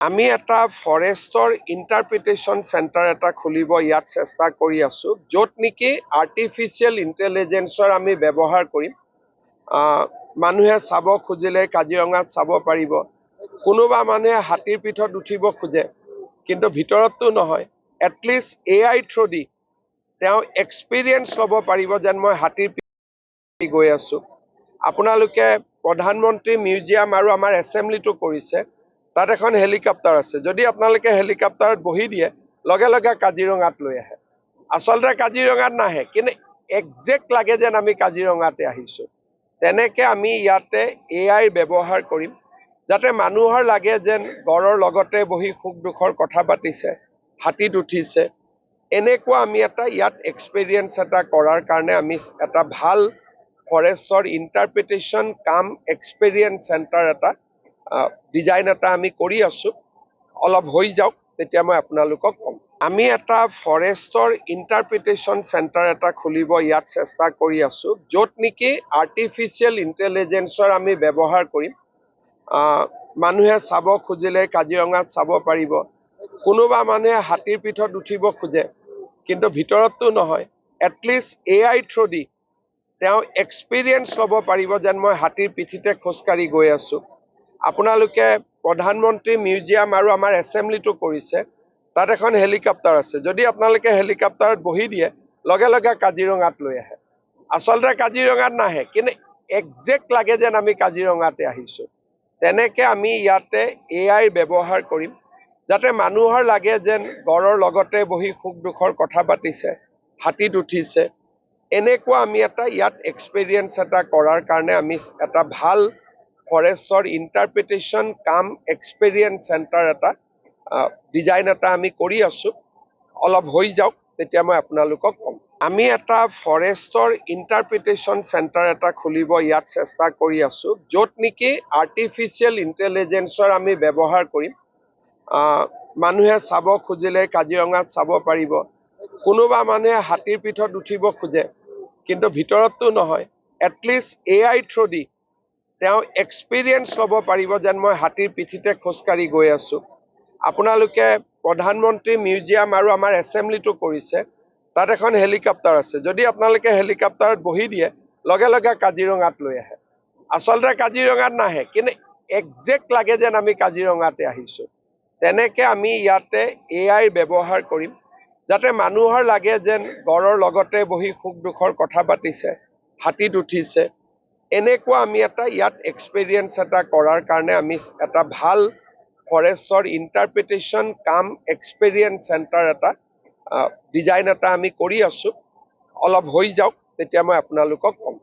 আমি এটা ফৰেষ্টৰ ইণ্টাৰপ্ৰিটেশ্যন চেণ্টাৰ এটা খুলিব ইয়াত চেষ্টা কৰি আছোঁ, য'ত নেকি আৰ্টিফিচিয়েল ইণ্টেলিজেন্সৰ আমি ব্যৱহাৰ কৰিম। মানুহে চাব খুজিলে কাজিৰঙাত চাব পাৰিব। কোনোবা মানুহে হাতীৰ পিঠত উঠিব খোজে, কিন্তু ভিতৰততো নহয়। এটলিষ্ট AI থ্ৰুদি তেওঁ এক্সপিৰিয়েঞ্চ ল'ব পাৰিব যেন মই হাতীৰ পিঠত গৈ আছোঁ। আপোনালোকে প্ৰধানমন্ত্ৰী মিউজিয়াম আৰু আমাৰ এছেম্বলিটো কৰিছে, তাত এখন হেলিকপ্টাৰ আছে। যদি আপোনালোকে হেলিকপ্টাৰত বহি দিয়ে, লগে লগে কাজিৰঙাত লৈ আহে। আচলতে কাজিৰঙাত নাহে, কিন্তু একজেক্ট লাগে যেন আমি কাজিৰঙাতে আহিছোঁ। তেনেকৈ আমি ইয়াতে AI ব্যৱহাৰ কৰিম, যাতে মানুহৰ লাগে যেন গড়ৰ লগতে বহি সুখ দুখৰ কথা পাতিছে, হাতীত উঠিছে। এনেকুৱা আমি এটা ইয়াত এক্সপিৰিয়েঞ্চ এটা কৰাৰ কাৰণে আমি এটা ভাল ফৰেষ্টৰ ইণ্টাৰপ্ৰিটেশ্যন কাম এক্সপিৰিয়েঞ্চ চেণ্টাৰ এটা ডিজাইন এটা আমি কৰি আছোঁ। অলপ হৈ যাওক, তেতিয়া মই আপোনালোকক ক'ম। আমি এটা ফৰেষ্টৰ ইণ্টাৰপ্ৰিটেশ্যন চেণ্টাৰ এটা খুলিব ইয়াত চেষ্টা কৰি আছোঁ, য'ত নেকি আৰ্টিফিচিয়েল ইণ্টেলিজেন্সৰ আমি ব্যৱহাৰ কৰিম। মানুহে চাব খুজিলে কাজিৰঙাত চাব পাৰিব। কোনোবা মানুহে হাতীৰ পিঠত উঠিব খোজে, কিন্তু ভিতৰততো নহয়। এটলিষ্ট AI থ্ৰুদি তেওঁ এক্সপিৰিয়েঞ্চ ল'ব পাৰিব যেন মই হাতীৰ পিঠিতে খোজকাঢ়ি গৈ আছোঁ। আপোনালোকে প্ৰধানমন্ত্ৰী মিউজিয়াম আৰু আমাৰ এছেম্বলিটো কৰিছে, তাত এখন হেলিকপ্টাৰ আছে। যদি আপোনালোকে হেলিকপ্টাৰত বহি দিয়ে, লগে লগে কাজিৰঙাত লৈ আহে। আচলতে কাজিৰঙাত নাহে, কিন্তু একজেক্ট লাগে যেন আমি কাজিৰঙাতে আহিছোঁ। তেনেকৈ আমি ইয়াতে AI ব্যৱহাৰ কৰিম, যাতে মানুহৰ লাগে যেন গড়ৰ লগতে বহি সুখ দুখৰ কথা পাতিছে, হাতীত উঠিছে। এনেকুৱা আমি এটা ইয়াত এক্সপিৰিয়েঞ্চ এটা কৰাৰ কাৰণে আমি এটা ভাল ফৰেষ্টৰ ইণ্টাৰপ্ৰিটেশ্যন কাম এক্সপিৰিয়েঞ্চ চেণ্টাৰ এটা ডিজাইন এটা আমি কৰি আছোঁ। অলপ হৈ যাওক, তেতিয়া মই আপোনালোকক ক'ম। আমি এটা ফৰেষ্টৰ ইণ্টাৰপ্ৰিটেশ্যন চেণ্টাৰ এটা খুলিব ইয়াত চেষ্টা কৰি আছোঁ, য'ত নেকি আৰ্টিফিচিয়েল ইণ্টেলিজেন্সৰ আমি ব্যৱহাৰ কৰিম। মানুহে চাব খুজিলে কাজিৰঙাত চাব পাৰিব। কোনোবা মানুহে হাতীৰ পিঠত উঠিব খোজে, কিন্তু ভিতৰততো নহয়। এটলিষ্ট AI থ্ৰুদি তেওঁ এক্সপিৰিয়েঞ্চ ল'ব পাৰিব যেন মই হাতীৰ পিঠিতে খোজকাঢ়ি গৈ আছোঁ। আপোনালোকে প্ৰধানমন্ত্ৰী মিউজিয়াম আৰু আমাৰ এছেম্বলিটো কৰিছে, তাত এখন হেলিকপ্টাৰ আছে। যদি আপোনালোকে হেলিকপ্টাৰত বহি দিয়ে, লগে লগে কাজিৰঙাত লৈ আহে। আচলতে কাজিৰঙাত নাহে, কিন্তু একজেক্ট লাগে যেন আমি কাজিৰঙাতে আহিছোঁ। তেনেকৈ আমি ইয়াতে AI ব্যৱহাৰ কৰিম, যাতে মানুহৰ লাগে যেন গড়ৰ লগতে বহি সুখ দুখৰ কথা পাতিছে, হাতীত উঠিছে। এনেকুৱা আমি এটা ইয়াত এক্সপিৰিয়েঞ্চ এটা কৰাৰ কাৰণে আমি এটা ভাল ফৰেষ্টৰ ইণ্টাৰপ্ৰিটেশ্যন কাম এক্সপিৰিয়েঞ্চ চেণ্টাৰ এটা ডিজাইন এটা আমি কৰি আছোঁ। অলপ হৈ যাওক, তেতিয়া মই আপোনালোকক ক'ম।